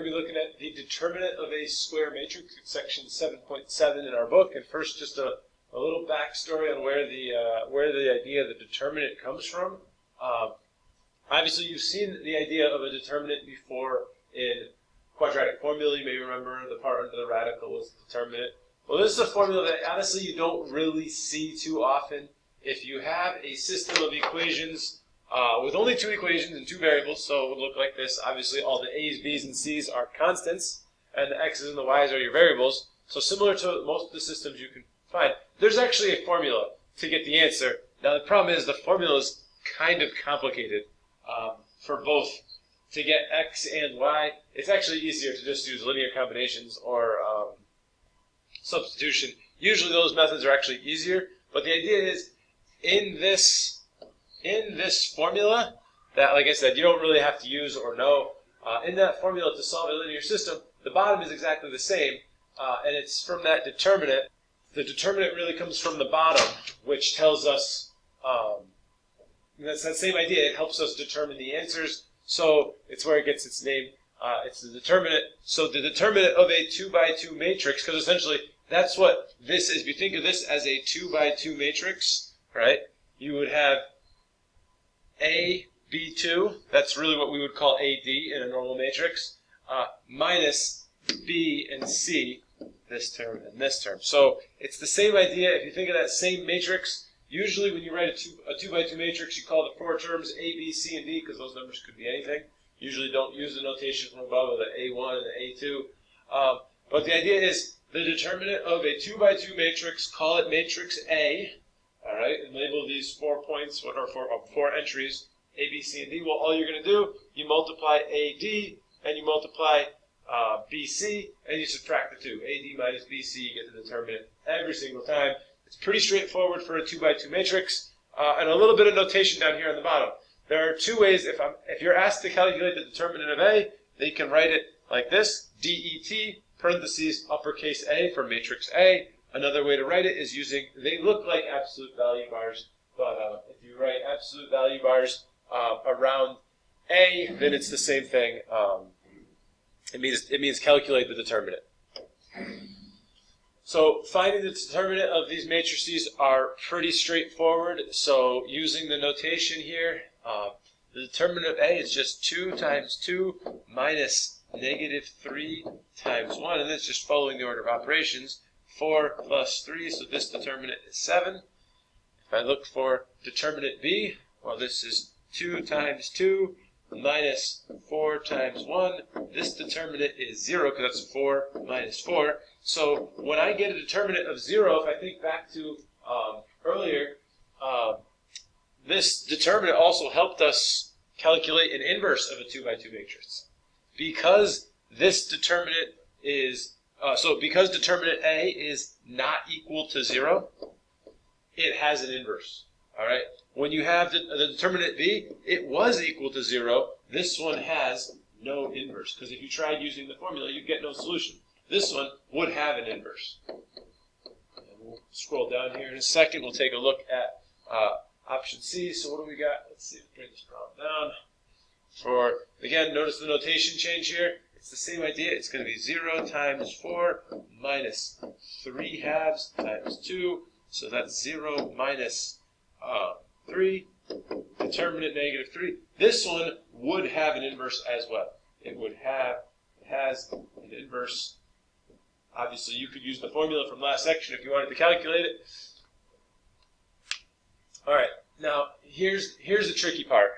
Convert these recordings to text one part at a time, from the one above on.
to be looking at the determinant of a square matrix. It's section 7.7 in our book. And first, just a little backstory on where the idea of the determinant comes from. Obviously, you've seen the idea of a determinant before in quadratic formula. You may remember the part under the radical was the determinant. Well, this is a formula that honestly you don't really see too often. If you have a system of equations with only two equations and two variables, so it would look like this. Obviously, all the a's, b's, and c's are constants, and the x's and the y's are your variables. So similar to most of the systems you can find, there's actually a formula to get the answer. Now, the problem is the formula is kind of complicated for both. To get x and y, it's actually easier to just use linear combinations or substitution. Usually those methods are actually easier, but the idea is in this formula that, like I said, you don't really have to use or know. In that formula to solve a linear system, the bottom is exactly the same, and it's from that determinant. The determinant really comes from the bottom, which tells us, that's that same idea. It helps us determine the answers. So it's where it gets its name. It's the determinant. So the determinant of a 2 by 2 matrix, because essentially that's what this is. If you think of this as a 2 by 2 matrix, right, you would have A, B2. That's really what we would call AD in a normal matrix, minus B and C, this term and this term. So it's the same idea. If you think of that same matrix, usually when you write a 2 by 2 matrix, you call the four terms A, B, C, and D, because those numbers could be anything. Usually don't use the notation from above of the A1 and the A2. But the idea is the determinant of a 2 by 2 matrix, call it matrix A, all right, and label these 4 points, or four entries, A, B, C, and D. Well, all you're going to do, you multiply AD, and you multiply BC, and you subtract the two. AD minus BC, you get the determinant every single time. It's pretty straightforward for a 2 by 2 matrix, and a little bit of notation down here on the bottom. There are two ways. If you're asked to calculate the determinant of A, they can write it like this: DET, parentheses, uppercase A for matrix A. Another way to write it is using, they look like absolute value bars, but if you write absolute value bars around A, then it's the same thing. It means calculate the determinant. So finding the determinant of these matrices are pretty straightforward. So using the notation here, the determinant of A is just 2 times 2 minus negative 3 times 1, and that's just following the order of operations. 4 plus 3, so this determinant is 7. If I look for determinant B, well, this is 2 times 2 minus 4 times 1. This determinant is 0, because that's 4 minus 4. So when I get a determinant of 0, if I think back to earlier, this determinant also helped us calculate an inverse of a 2 by 2 matrix. Because this determinant is, because determinant A is not equal to 0, it has an inverse. All right. When you have the determinant B, it was equal to 0. This one has no inverse, because if you tried using the formula, you'd get no solution. This one would have an inverse. And we'll scroll down here in a second. We'll take a look at option C. So what do we got? Let's see. Bring this problem down. Again, notice the notation change here. It's the same idea. It's going to be 0 times 4 minus 3 halves times 2. So that's 0 minus 3. Determinant negative 3. This one would have an inverse as well. It has an inverse. Obviously, you could use the formula from last section if you wanted to calculate it. All right, now here's the tricky part.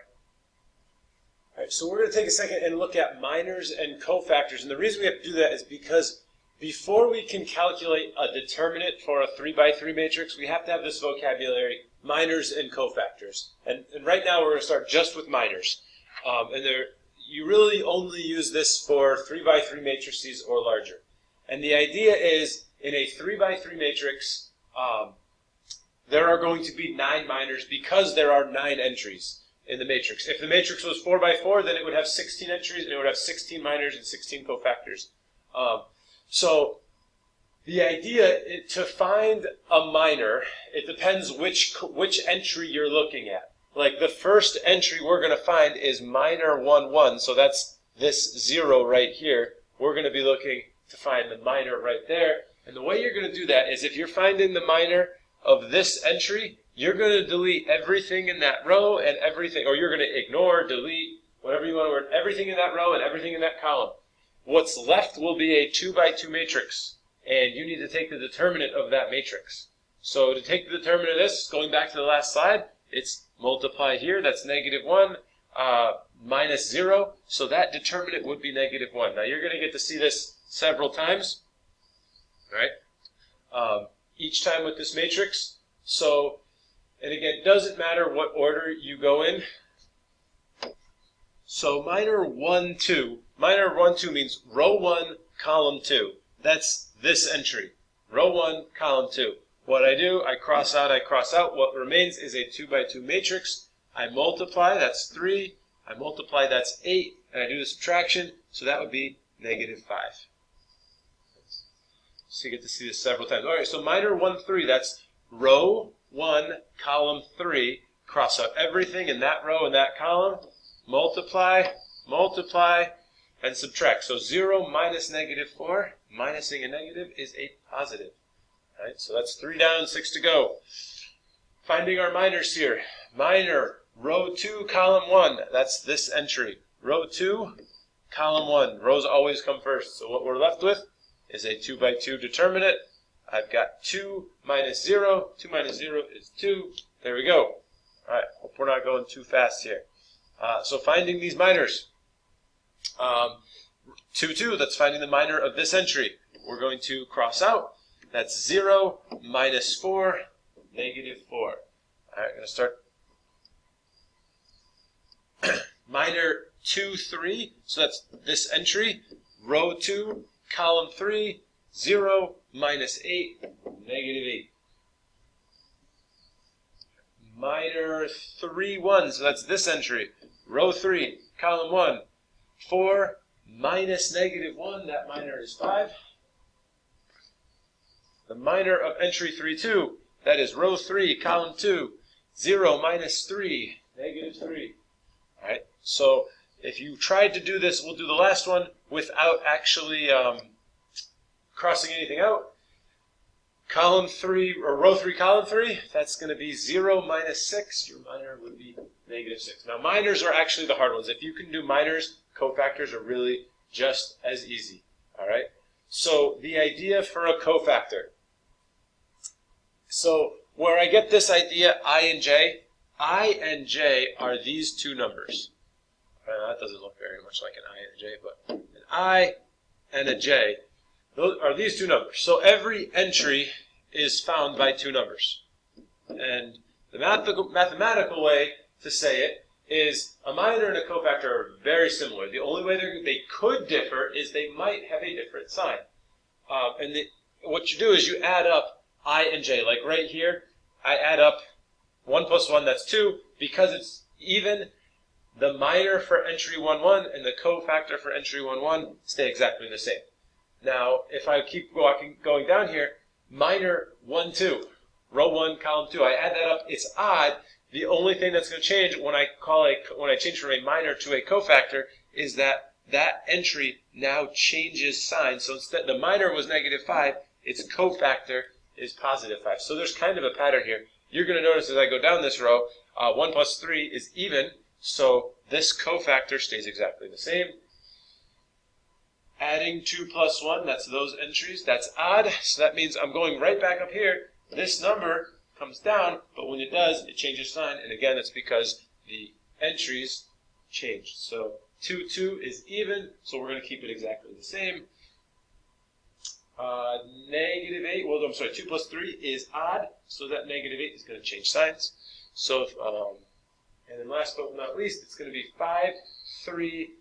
All right, so we're going to take a second and look at minors and cofactors. And the reason we have to do that is because before we can calculate a determinant for a 3 by 3 matrix, we have to have this vocabulary, minors and cofactors. And right now we're going to start just with minors. You really only use this for 3 by 3 matrices or larger. And the idea is, in a 3 by 3 matrix, there are going to be 9 minors because there are 9 entries in the matrix. If the matrix was 4 by 4, then it would have 16 entries, and it would have 16 minors and 16 cofactors. So the idea to find a minor, it depends which entry you're looking at. Like the first entry we're going to find is minor 1, 1, so that's this 0 right here, we're going to be looking to find the minor right there. And the way you're going to do that is if you're finding the minor of this entry, you're going to delete everything in that row and everything, or you're going to ignore, delete, whatever you want to word, everything in that row and everything in that column. What's left will be a 2 by 2 matrix, and you need to take the determinant of that matrix. So to take the determinant of this, going back to the last slide, it's multiply here, that's -1, minus 0, so that determinant would be -1. Now you're going to get to see this several times, right? Each time with this matrix. So, and again, it doesn't matter what order you go in. So minor 1, 2. Minor 1, 2 means row 1, column 2. That's this entry. Row 1, column 2. What I do, I cross out, I cross out. What remains is a 2 by 2 matrix. I multiply, that's 3. I multiply, that's 8. And I do the subtraction, so that would be -5. So you get to see this several times. All right, so minor 1, 3, that's row 1, column 3. Cross out everything in that row and that column. Multiply, multiply, and subtract. So 0 minus -4, minusing a negative is a positive. All right, so that's 3 down, 6 to go. Finding our minors here. Minor, row 2, column 1. That's this entry. Row 2, column 1. Rows always come first. So what we're left with is a 2 by 2 determinant. I've got 2 minus 0. 2 minus 0 is 2. There we go. All right, hope we're not going too fast here. So finding these minors. 2, 2, that's finding the minor of this entry. We're going to cross out. That's 0 minus 4, -4. All right, I'm going to start. Minor 2, 3, so that's this entry. Row 2, column 3, 0 minus 8, -8. Minor 3, 1, so that's this entry. Row 3, column 1, 4 minus -1, that minor is 5. The minor of entry 3, 2, that is row 3, column 2, 0 minus 3, -3. All right, so if you tried to do this, we'll do the last one without actually crossing anything out. Column 3, or row 3, column 3, that's going to be 0 minus 6. Your minor would be -6. Now, minors are actually the hard ones. If you can do minors, cofactors are really just as easy. All right? So, the idea for a cofactor. So, where I get this idea, I and J are these two numbers. That doesn't look very much like an I and a J, but an I and a J. Those are these two numbers. So every entry is found by two numbers. And the mathematical way to say it is a minor and a cofactor are very similar. The only way they could differ is they might have a different sign. What you do is you add up I and J. Like right here, I add up 1 plus 1, that's 2. Because it's even, the minor for entry 1, 1 and the cofactor for entry 1, 1 stay exactly the same. Now, if I keep going down here, minor 1, 2, row 1, column 2, I add that up, it's odd. The only thing that's going to change when I change from a minor to a cofactor is that that entry now changes sign. So instead, the minor was -5, its cofactor is +5. So there's kind of a pattern here. You're going to notice as I go down this row, 1 plus 3 is even, so this cofactor stays exactly the same. Adding 2 plus 1, that's those entries, that's odd, so that means I'm going right back up here. This number comes down, but when it does, it changes sign, and again, it's because the entries changed. So 2, 2 is even, so we're going to keep it exactly the same. -8, well, I'm sorry, 2 plus 3 is odd, so that -8 is going to change signs. So, and then last but not least, it's going to be 5, 3,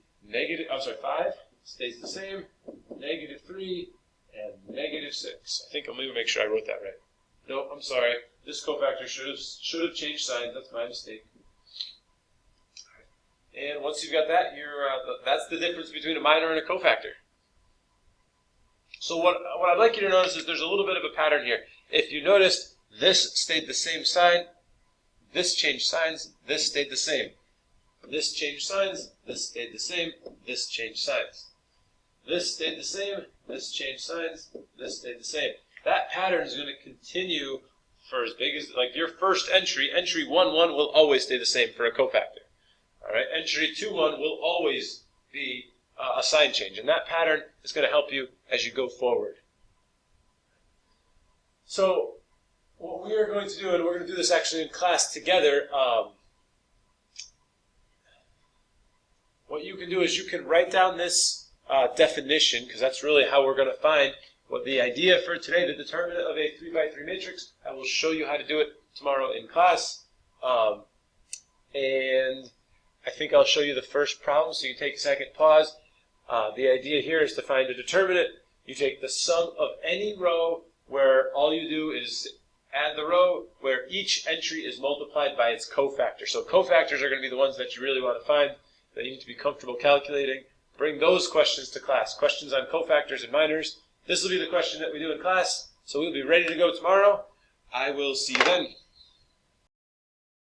5 stays the same, -3, and -6. I think I'm going to make sure I wrote that right. No, I'm sorry. This cofactor should have changed signs. That's my mistake. And once you've got that, that's the difference between a minor and a cofactor. So what I'd like you to notice is there's a little bit of a pattern here. If you noticed, this stayed the same sign, this changed signs, this stayed the same. This changed signs, this stayed the same, this changed signs. This stayed the same, this changed signs, this stayed the same. That pattern is going to continue for as big as, like your first entry, entry 1, 1 will always stay the same for a cofactor. All right, entry 2, 1 will always be a sign change, and that pattern is going to help you as you go forward. So what we are going to do, and we're going to do this actually in class together, what you can do is you can write down this definition, because that's really how we're going to find what the idea for today, the determinant of a 3x3 matrix. I will show you how to do it tomorrow in class. And I think I'll show you the first problem, so you can take a second, pause. The idea here is to find a determinant. You take the sum of any row where all you do is add the row where each entry is multiplied by its cofactor. So cofactors are going to be the ones that you really want to find, that you need to be comfortable calculating. Bring those questions to class. Questions on cofactors and minors. This will be the question that we do in class, so we'll be ready to go tomorrow. I will see you then.